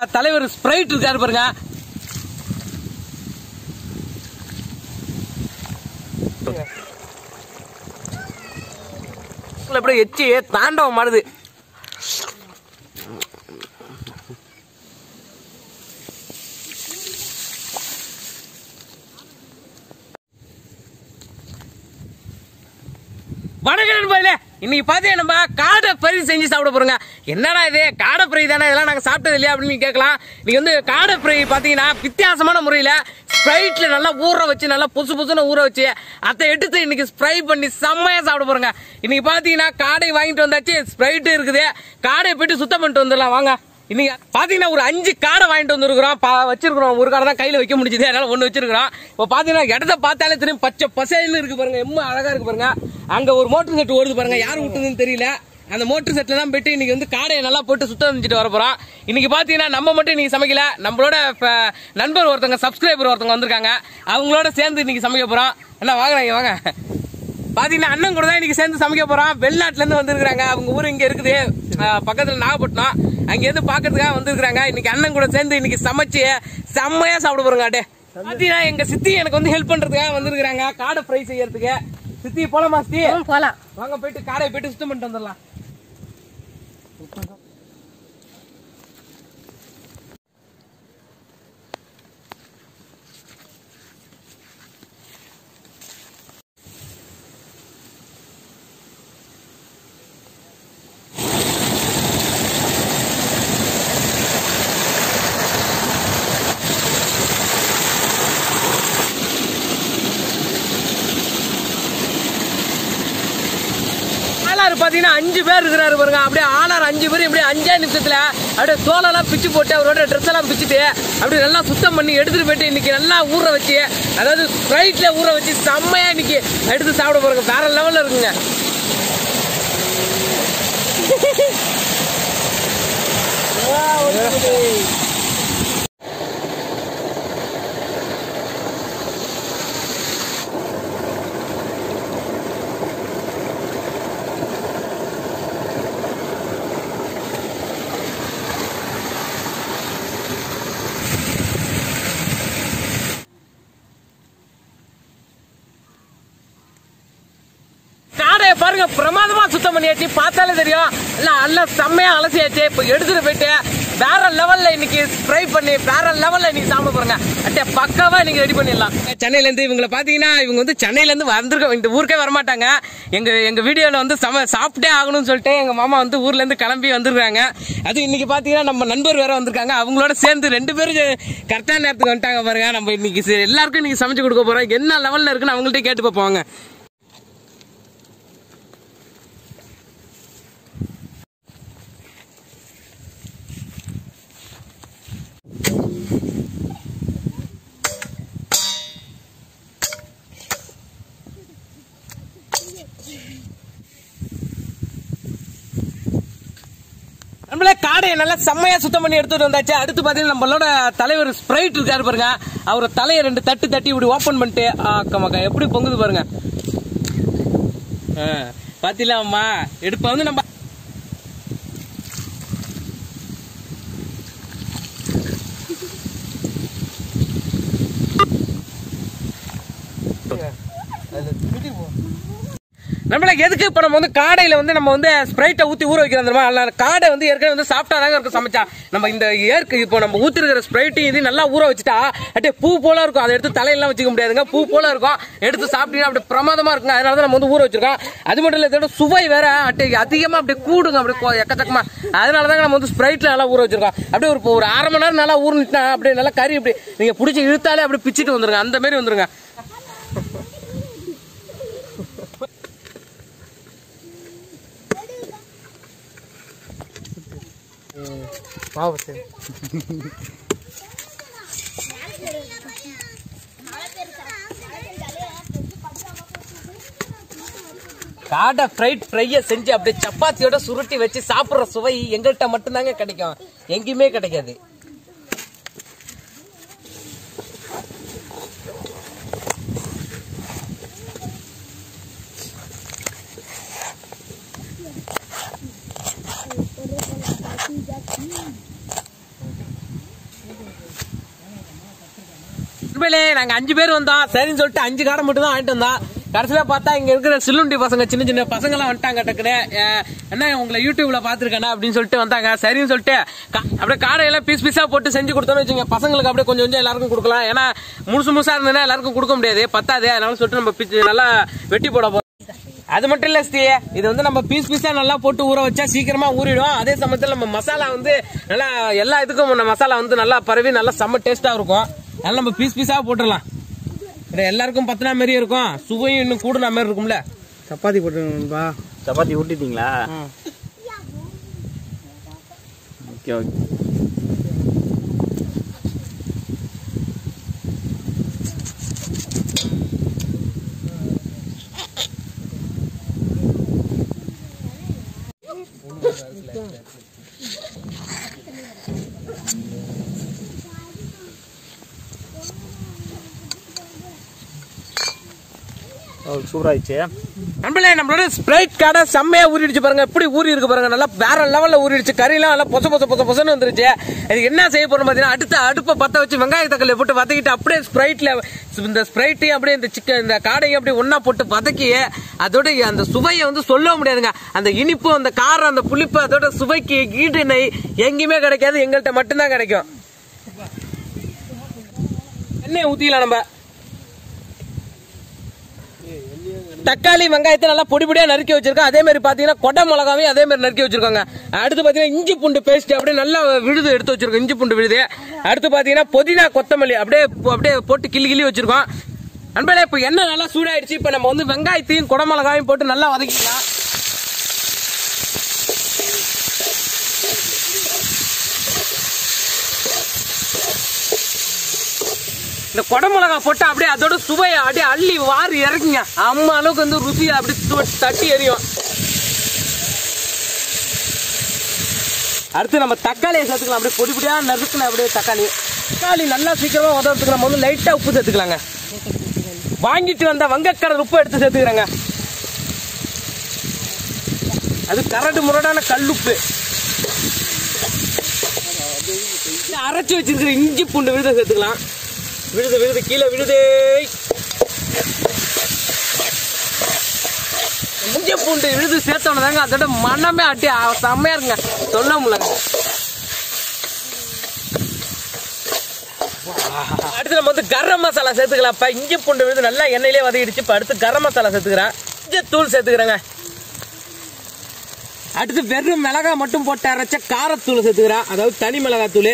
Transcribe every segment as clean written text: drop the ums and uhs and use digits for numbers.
தலைவர் ஸ்பிரைட் இருக்காரு பாருங்க. அப்படியே எச்சி தாண்டவம் மாறுது. வணக்கம் நண்பர்களே, இன்னைக்கு பாத்தீங்கன்னா நம்ம காடை ஃப்ரை செஞ்சு சாப்பிட போறோங்க. என்னடா இது காடை ஃப்ரை தானே, இதெல்லாம் நாங்க சாப்பிட்டது இல்லையா அப்படின்னு கேட்கலாம். நீங்க வந்து காடை ஃப்ரை பாத்தீங்கன்னா வித்தியாசமான முறையில ஸ்ப்ரைட்ல நல்லா ஊற வச்சு நல்லா புசு புசுன்னு ஊற வச்சு அதை எடுத்து இன்னைக்கு ஸ்ப்ரை பண்ணி செம்மையா சாப்பிட போறோங்க. இன்னைக்கு பாத்தீங்கன்னா காடை வாங்கிட்டு வந்தாச்சு, ஸ்ப்ரைட் இருக்குது, காடையை போயிட்டு சுத்தம் பண்ணிட்டு வந்துடலாம் வாங்க. இன்னைக்கு பாத்தீங்கன்னா ஒரு 5 காடை வாங்கிட்டு வந்துருக்கிறோம், வச்சிருக்கிறோம். ஒரு காடை தான் கையில வைக்க முடிஞ்சது, அதனால 1 வச்சிருக்கிறோம். இப்போ பாத்தீங்கன்னா இடத்த பார்த்தாலே தெரியும், பச்சை பசைன்னு இருக்கு பாருங்க, எம்மா அழகா இருக்கு பாருங்க. அங்க ஒரு மோட்டர் செட் ஓடுது பாருங்க, யாரு விட்டுதுன்னு தெரியல. அந்த மோட்டர் செட்ல தான் போயிட்டு இன்னைக்கு வந்து காடையை நல்லா போட்டு சுத்தம் செஞ்சுட்டு வர போறோம். இன்னைக்கு பாத்தீங்கன்னா நம்ம மட்டும் இன்னைக்கு சமைக்கல, நம்மளோட நண்பர் ஒருத்தவங்க சப்ஸ்கிரைபர் ஒருத்தவங்க வந்திருக்காங்க, அவங்களோட சேர்ந்து இன்னைக்கு சமைக்க போறோம். என்ன வாங்க வாங்க. பாத்தீங்கன்னா அண்ணன் கூட தான் இன்னைக்கு சேர்ந்து சமைக்க போறோம். வெளிநாட்டுல இருந்து வந்திருக்காங்க, அவங்க ஊர் இங்க இருக்குது பக்கத்துல நாகப்பட்டினம், அங்க இருந்து பாக்கிறதுக்காக வந்திருக்காங்க. இன்னைக்கு அண்ணன் கூட சேர்ந்து இன்னைக்கு சமைச்சு செம்மையா சாப்பிட போறோங்க. பாத்தீங்கன்னா எங்க சித்தி எனக்கு வந்து ஹெல்ப் பண்றதுக்காக வந்திருக்காங்க காடை ஃப்ரை செய்யறதுக்கு. சித்தி போலாமா? சித்தி போலாம் வாங்க, போயிட்டு காடையை போயிட்டு சுத்தம் பண்ணிட்டு வந்துடலாம். பாத்தீங்கன்னா 5 பேர் இருக்கிறாரு பாருங்க. அப்படியே ஆளார் 5 பேர் இப்படியே 5 நிமிஷத்துல அப்படியே தோலெல்லாம் பிச்சு போட்டு அவரோட ட்ரெஸ் எல்லாம் பிச்சுட்டு அப்படியே நல்லா சுத்தம் பண்ணி எடுத்துட்டு போயிட்டு இன்னைக்கு நல்லா ஊற வச்சு, அதாவது ஸ்ப்ரைட்ல ஊற வச்சு செம்மையா இன்னைக்கு எடுத்து சாப்பிட போறோங்க. வேற லெவல்ல இருக்குங்க. பாருங்க, பிரமாதமா சுத்தம் பண்ணியாச்சு, பார்த்தாலே தெரியும். நல்லா செம்மையா அலசியாச்சு. இப்ப எடுத்துட்டு போயிட்டு வேற லெவல்ல இன்னைக்கு ஸ்ப்ரை பண்ணி வேற லெவல்ல இன்னைக்கு சாப்பிட போறோங்க. அட்டே பக்காவா இன்னைக்கு ரெடி பண்ணிடலாம். சென்னையில இருந்து இவங்களை பாத்தீங்கன்னா, இவங்க வந்து சென்னையில இருந்து வந்திருக்க, இந்த ஊருக்கே வரமாட்டாங்க. எங்க வீடியோல வந்து சாப்பிட்டே ஆகணும்னு சொல்லிட்டு எங்க மாமா வந்து ஊர்ல இருந்து கிளம்பி வந்திருக்காங்க. அது இன்னைக்கு பாத்தீங்கன்னா நம்ம நண்பர் வேற வந்திருக்காங்க, அவங்களோட சேர்ந்து 2 பேரும் கரெக்டான நேரத்துக்கு வந்துட்டாங்க பாருங்க. நம்ம இன்னைக்கு எல்லாருக்கும் இன்னைக்கு சமைச்சு கொடுக்க போறோம். என்ன லெவல்ல இருக்குன்னு அவங்கள்ட்ட கேட்டு பார்ப்போங்க. நம்மளே காடையை நல்லா செம்மையா சுத்தம் பண்ணி எடுத்துட்டு வந்தாச்சு. அடுத்து பாத்தீங்கன்னா நம்மளோட தலைவர் ஸ்பிரைட் இருக்காரு பாருங்க, அவரை தலையை 2 தட்டு தட்டி இப்படி ஓபன் பண்ணிட்டு மக்கா எப்படி பொங்குது பாருங்க. பாத்தீங்களாம்மா எடுப்ப வந்து நம்ம நம்மளுக்கு எதுக்கு இப்ப நம்ம வந்து காடையில வந்து நம்ம வந்து ஸ்ப்ரைட்டை ஊத்தி ஊற வைக்கிறோம் தெரியுமா? காடை வந்து ஏற்கனவே வந்து சாப்பிட்டாதாங்க இருக்கும் சமைச்சா. நம்ம இந்த இப்போ நம்ம ஊத்தி இருக்கிற ஸ்ப்ரைட்டையும் இது நல்லா ஊற வச்சுட்டா அப்படியே பூ போல இருக்கும். அதை எடுத்து தலையெல்லாம் வச்சுக்க முடியாதுங்க, பூ போல இருக்கும். எடுத்து சாப்பிட்டீங்கன்னா அப்படியே பிரமாதமா இருக்குங்க. அதனாலதான் நம்ம வந்து ஊற வச்சிருக்கோம். அது மட்டும் இல்ல, இதோட சுவை வேற அதிகமா அப்படியே கூடுங்க, அப்படியே எக்கச்சக்கமா. அதனாலதாங்க நம்ம வந்து ஸ்ப்ரைட்ல நல்லா ஊற வச்சிருக்கோம். அப்படியே ஒரு 1/2 மணி நேரம் நல்லா ஊறினா அப்படியே நல்லா கறி இப்படி நீங்க பிடிச்சி இழுத்தாலே அப்படியே பிச்சுட்டு வந்துருங்க, அந்த மாதிரி வந்துருங்க. காடை ஃப்ரையை செஞ்சு அப்படியே சப்பாத்தியோட சுருட்டி வச்சு சாப்பிடுற சுவை எங்கள்கிட்ட மட்டும்தாங்க கிடைக்கும், எங்கேயுமே கிடைக்காது. நாங்க 5 பேர் வந்தோம். சரின்னு சொல்லிட்டு 5 காடை மட்டும் தான் வாங்கிட்டு வந்தோம். கடைசியில பார்த்தா இங்க இருக்கிற சில்லுண்டி பசங்க சின்ன சின்ன பசங்க எல்லாம் வந்துட்டாங்க. டக்குனு என்ன உங்களை யூடியூப்ல பாத்துருக்கேன் அப்படின்னு சொல்லிட்டு வந்தாங்க. சரின்னு சொல்லிட்டு அப்படியே காடையெல்லாம் பீஸ் பீஸா போட்டு செஞ்சு கொடுத்தோம்னு வச்சுங்க, பசங்களுக்கு அப்படியே கொஞ்சம் கொஞ்சம் எல்லாருக்கும் கொடுக்கலாம். ஏன்னா முழுசா இருந்ததுன்னா எல்லாருக்கும் கொடுக்க முடியாது, பத்தாது. அதனால சொல்லிட்டு நம்ம நல்லா வெட்டி போட போறோம். அது மட்டும் இல்ல ஸ்ரீ, இது வந்து நம்ம பீஸ் பீஸா நல்லா போட்டு ஊற வச்சா சீக்கிரமா ஊறிடும். அதே சமயத்தில் நம்ம மசாலா வந்து நல்லா எல்லா இதுக்கும் மசாலா வந்து நல்லா பரவி நல்லா செம்ம டேஸ்டா இருக்கும். அதனால நம்ம பீஸ் பீஸா போட்டுடலாம். எல்லாருக்கும் பத்தினா மாதிரி இருக்கும், சுவையும் இன்னும் கூடுனா மாதிரி இருக்கும்ல. சப்பாத்தி போட்டுருங்கப்பா. சப்பாத்தி ஊட்டிட்டீங்களா? Okay okay. சூப்பராயிடுச்சு நண்பர்களே. நம்மளோட ஸ்ப்ரைட் காடை செம்மையா ஊறிடுச்சு பாருங்க, எப்படி ஊறி இருக்கு பாருங்க. நல்லா வேற லெவல்ல ஊறிடுச்சு. கறியெல்லாம் நல்லா பொசன்னு வந்துருச்சு. இதுக்கு என்ன செய்ய போறோம் பாத்தீங்கன்னா, அடுத்த அடுப்பை பத்த வச்சு வெங்காய தக்காளி போட்டு வதக்கிட்டு அப்படியே ஸ்ப்ரைட்ல இந்த ஸ்ப்ரைட்டையும் அப்படியே இந்த சிக்கன் இந்த காடையும் அப்படியே ஒன்னா போட்டு வதக்கி அதோட அந்த சுவையை வந்து சொல்ல முடியாதுங்க. அந்த இனிப்பு, அந்த காரம், அந்த புளிப்பு, அதோட சுவைக்கு ஈடு நெய் எங்கேயுமே கிடைக்காது, எங்கள்கிட்ட மட்டும்தான் கிடைக்கும். எண்ணெய் ஊத்திக்கலாம். நம்ம தக்காளி வெங்காயத்தை நல்லா பொடி பொடியா நறுக்கி வச்சிருக்கோம். அதே மாதிரி பாத்தீங்கன்னா கொடை மிளகாவையும் அதே மாதிரி நறுக்கி வச்சிருக்காங்க. அடுத்து பாத்தீங்கன்னா இஞ்சி பூண்டு பேஸ்ட் அப்படியே நல்லா விழுது எடுத்து வச்சிருக்கோம், இஞ்சி பூண்டு விழுது. அடுத்து பாத்தீங்கன்னா புதினா கொத்தமல்லி அப்படியே போட்டு கிள்ளி வச்சிருக்கோம். நண்பர்களே, இப்ப எண்ணெய் நல்லா சூடாயிடுச்சு. இப்ப நம்ம வந்து வெங்காயத்தையும் கொடை மிளகாவையும் போட்டு நல்லா வதக்கிக்கலாம். இந்த கொடை மிளகா போட்டு அப்படியே அதோட சுவையை அப்படியே அள்ளி வாரி இறக்குங்க. அம்மா அளவுக்கு வந்து ருசியை அப்படி தட்டி எறியும். அடுத்து நம்ம தக்காளியை சேர்த்துக்கலாம். அப்படியே பொடி பொடியா நறுக்குன அப்படியே தக்காளி நல்லா சீக்கிரமா உதவுறதுக்கு நம்ம வந்து லைட்டா உப்பு சேர்த்துக்கலாங்க. வாங்கிட்டு வந்த வங்கக்கடல் உப்பு எடுத்து சேர்த்துக்கிறாங்க. அது கரடு முரடான கல்லுப்பு. அரைச்சு வச்சிருக்கிற இஞ்சி பூண்டு விழுத சேர்த்துக்கலாம். விழுது கீழே விழுது. இஞ்சி பூண்டு விழுது சேர்த்தோன்னு அதோட மனமே அட்டி செம்மையா இருக்குங்க, சொல்ல முடியல. அடுத்து நம்ம வந்து கரம் மசாலா சேர்த்துக்கலாம். இப்ப இஞ்சி பூண்டு விழுது நல்லா எண்ணெயிலே வதக்கிடுச்சு. இப்ப அடுத்து கரம் மசாலா சேர்த்துக்கிறேன், தூள் சேர்த்துக்கிறேங்க. அடுத்து வெறும் மிளகாய் மட்டும் போட்டு அரைச்ச காரத்தூள் சேர்த்துக்கிறேன், அதாவது தனி மிளகாய் தூள்.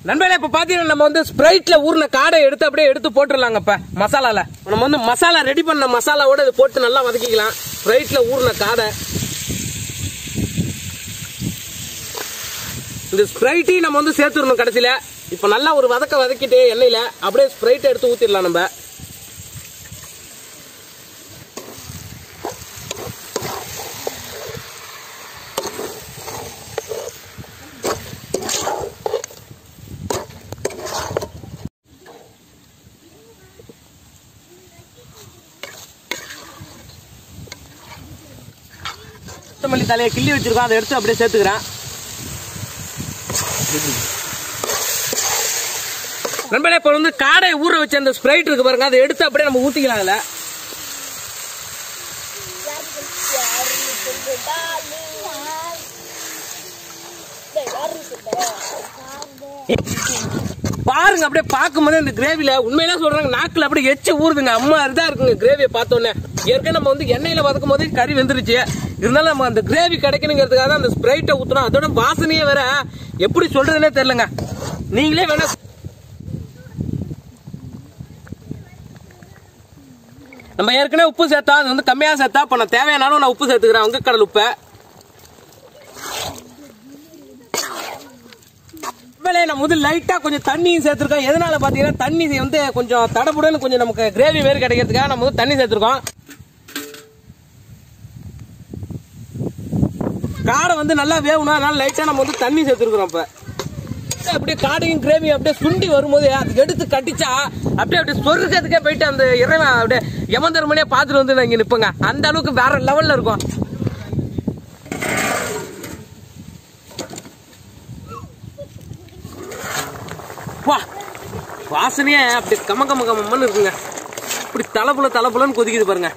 நண்பர்களே, இப்ப பாத்தீங்கன்னா நம்ம வந்து ஸ்ப்ரைட்ல ஊர்ன காடை எடுத்து போட்டுடலாங்க. இப்ப மசாலால நம்ம வந்து மசாலா ரெடி பண்ண மசாலாவோட இது போட்டு நல்லா வதக்கிக்கலாம். ஸ்ப்ரைட்ல ஊர்ன காடை, இந்த ஸ்ப்ரைட்டையும் நம்ம வந்து சேர்த்துடணும் கடைசியில. இப்ப நல்லா ஒரு வதக்கிட்டு எண்ணெயில அப்படியே ஸ்ப்ரைட் எடுத்து ஊத்திடலாம். நம்ம கொத்தமல்லி தலையை கிள்ளி வச்சிருக்கோம், அதை எடுத்து அப்படியே சேர்த்துக்கிறேன். நண்பர்களே, இப்ப வந்து காடை ஊற வச்ச அந்த ஸ்ப்ரைட் இருக்கு பாருங்க, அதை எடுத்து அப்படியே நம்ம ஊத்திக்கலாம். அதுல பாருங்க, அப்படியே பார்க்கும்போது இந்த கிரேவில உண்மையில சொல்றாங்க, நாக்குல அப்படியே எச்சு ஊறுதுங்க. அம்மா இதா இருக்குங்க கிரேவியை பார்த்தோன்னே. ஏற்கனவே நம்ம வந்து எண்ணெயில வதக்கும் போது கறி வெந்துருச்சு. இருந்தாலும் நம்ம அந்த கிரேவி கிடைக்கணுங்கிறதுக்காக தான் அந்த ஸ்ப்ரைட்டை ஊத்துறோம். அதோட வாசனையே வேற எப்படி சொல்றதுன்னே தெரியலங்க. நீங்களே வேணா நம்ம ஏற்கனவே உப்பு சேர்த்தா அது வந்து கம்மியா சேர்த்தா, இப்ப நான் தேவையானாலும் நான் உப்பு சேர்த்துக்கிறேன், வங்கக்கடல் உப்பை. நான் முதல் லைட்டா கொஞ்சம் தண்ணியும் சேர்த்திருக்கோம். எதனால பாத்தீங்கன்னா தண்ணி வந்து கொஞ்சம் தடபுடன்னு கொஞ்சம் நமக்கு கிரேவி வேறு கிடைக்கிறதுக்காக நம்ம வந்து தண்ணி சேர்த்திருக்கோம். காடை வந்து நல்லா வேகணும், அதனால லைட்டா நம்ம வந்து தண்ணி சேர்த்திருக்கிறோம். இப்ப அப்படியே காடையும் கிரேவி அப்படியே சுண்டி வரும்போது அது எடுத்து கட்டிச்சா அப்படியே சொர்க்கத்துக்கே போயிட்டு அந்த இறைவன் அப்படியே யமதர்மனே பார்த்துட்டு வந்து நான் இங்க நிப்பங்க. அந்த அளவுக்கு வேற லெவல்ல இருக்கும். வாசனையே அப்படி கம்மன்னு இருக்குங்க. இப்படி தலப்புலன்னு கொதிக்குது பாருங்க.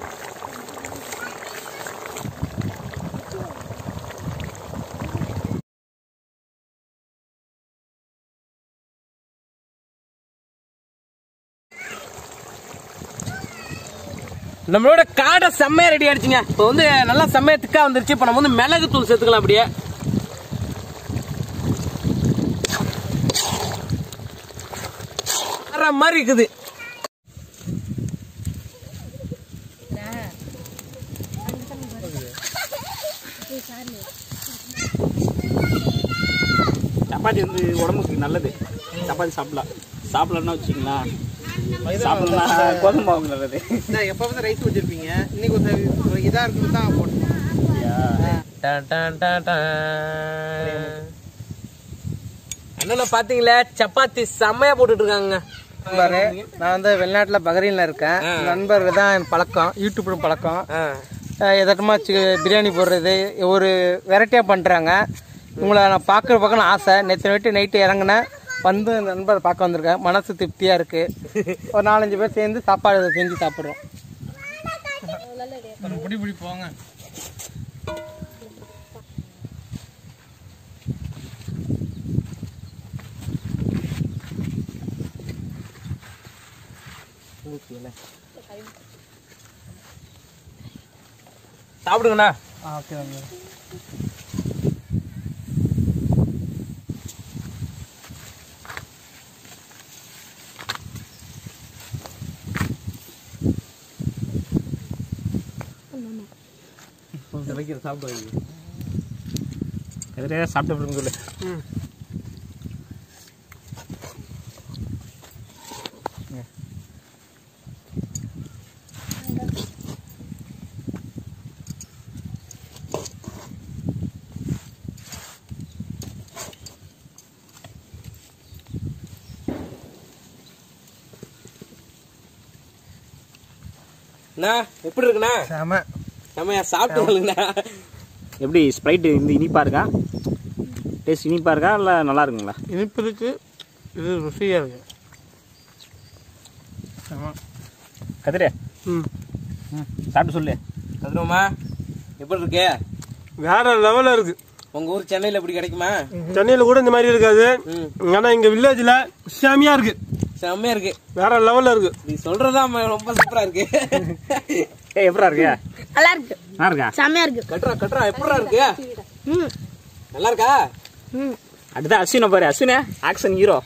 நம்மளோட காடை செம்மையா ரெடி ஆயிடுச்சுங்க. இப்போ வந்து நல்லா செம்மையா திக்கா வந்துருச்சு. இப்போ நம்ம வந்து மிளகு தூள் சேர்த்துக்கலாம். அப்படியே வேற மாதிரி இருக்குது. சப்பாத்தி வந்து உடம்புக்கு நல்லது. சப்பாத்தி சாப்பிடலாம்னா வச்சுங்களா, சாப்பிடலாம். கோதுமை மாவு நல்லது. எப்போ வந்து ரைஸ் வச்சிருப்பீங்க, இன்னைக்கு கொஞ்சம் இதா இருக்கு தான் போட்டோம். அண்ணன் பாத்தீங்களா, சப்பாத்தி செம்மையா போட்டுட்டு இருக்காங்க. நான் வந்து வெளிநாட்டுல பஹ்ரைன்ல இருக்கேன். நண்பர் தான் என் பழக்கம், யூடியூப் பழக்கம். எதாட்டமா பிரியாணி போடுறது ஒரு வெரைட்டியா பண்றாங்க. உங்களை நான் பார்க்க ஆசை. நேற்று நைட்டு இறங்கினேன், வந்து நண்பரை பார்க்க வந்திருக்கேன். மனசு திருப்தியா இருக்கு. ஒரு 4-5 பேர் சேர்ந்து சாப்பாடு செஞ்சு சாப்பிடுறோம். பிடி போங்க. சாப்பிடுங்கண்ணா. ஓகே. சாப்பிட்டு சொல்லு. எப்படி இருக்குண்ணா? செம்மையா சாப்பிட்டு. எப்படி ஸ்ப்ரைட் இந்த இனிப்பா இருக்கா? டேஸ்ட் இனிப்பா இருக்கா இல்லை நல்லா இருக்குங்களா? இனிப்பு இருக்கு, இது ருசியா இருக்கு. கதிரே சாப்பிட்டு சொல்லு. கதிரமா எப்படி இருக்கு? வேற லெவல்ல இருக்கு. உங்க ஊர் சென்னையில எப்படி கிடைக்குமா? சென்னையில கூட இந்த மாதிரி இருக்காது. ஆனா இங்க வில்லேஜ்ல செமையா இருக்கு. செம்மையா இருக்கு, வேற லெவல்ல இருக்கு. நீ சொல்றதா ரொம்ப சூப்பரா இருக்கு. எப்படா இருக்கு? நல்லா இருக்கு. நல்லா இருக்கா? செமையா இருக்கு. கட்டுறா எப்படா இருக்கு? நல்லா இருக்கா? அடுத்த அஸ்வினை பாரு. அஸ்வினே ஆக்ஷன் ஹீரோ.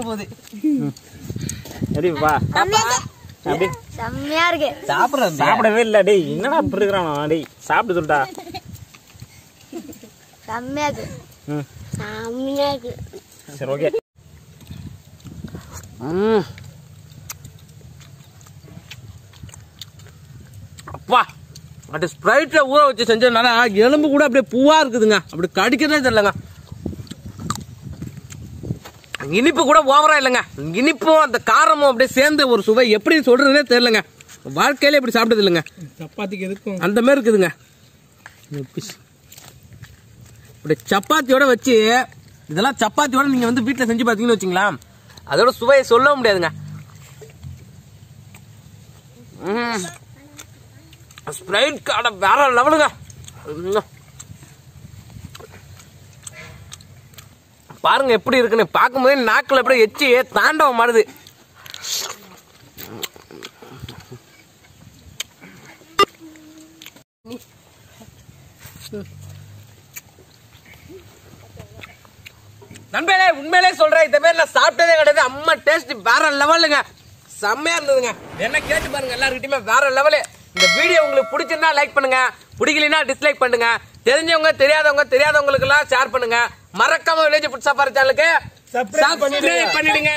போகுது. எப்படிப்பா? அப்படி செம்மையா இருக்கு. சாப்பிடவே இல்ல. டேய் என்னடா இப்படி இருக்கிறான்? டேய் சாப்பிட்டு சொல்லிட்டா. செம்மையா இருக்கு. செம்மையா இருக்கு. சரி ஓகே. அப்பா, அது ஸ்ப்ரைட்ல ஊற வச்சு செஞ்சதுனால எலும்பு கூட அப்படியே பூவா இருக்குதுங்க. அப்படி கடிக்கிறதே தெரியலங்க. இனிப்பு கூட ஓவரா இல்லைங்க. இனிப்பும் அந்த காரமும் அப்படியே சேர்ந்த ஒரு சுவை எப்படி சொல்றதுனே தெரியலங்க. வாழ்க்கையில இப்படி சாப்பிட்டது இல்லைங்க. சப்பாத்திக்கு இருக்கும் அந்த மாதிரி இருக்குதுங்க. இப்படி சப்பாத்தியோட வச்சு, இதெல்லாம் சப்பாத்தியோட நீங்க வந்து வீட்டுல செஞ்சு பாத்தீங்கன்னு வச்சுங்களா, அதோட சுவையை சொல்ல முடியாதுங்க. ஸ்ப்ரைட் காடை வேற லெவலுங்க. பாருங்க எப்படி இருக்குன்னு. பார்க்கும்போதே நாக்கில் அப்படியே எச்சி தாண்டவம் மாறுது. நண்பர்களே, உண்மையிலே சொல்றேன், இந்த மாதிரி நான் சாப்பிட்டதே கிடையாது. அம்மா டேஸ்ட் வேற லெவலுங்க. செம்மையா இருந்ததுங்க. என்ன கேட்டு பாருங்க எல்லாருக்கிட்டையுமே வேற லெவலு. இந்த வீடியோ உங்களுக்கு பிடிச்சிருந்தா லைக் பண்ணுங்க, பிடிக்கலனா டிஸ்லைக் பண்ணுங்க. தெரிஞ்சவங்க தெரியாதவங்களுக்கு எல்லாம் ஷேர் பண்ணுங்க. மறக்காம வில்லேஜ் ஃபுட் சஃபாரி சேனலுக்கு சப்ஸ்கிரைப் பண்ணிடுங்க.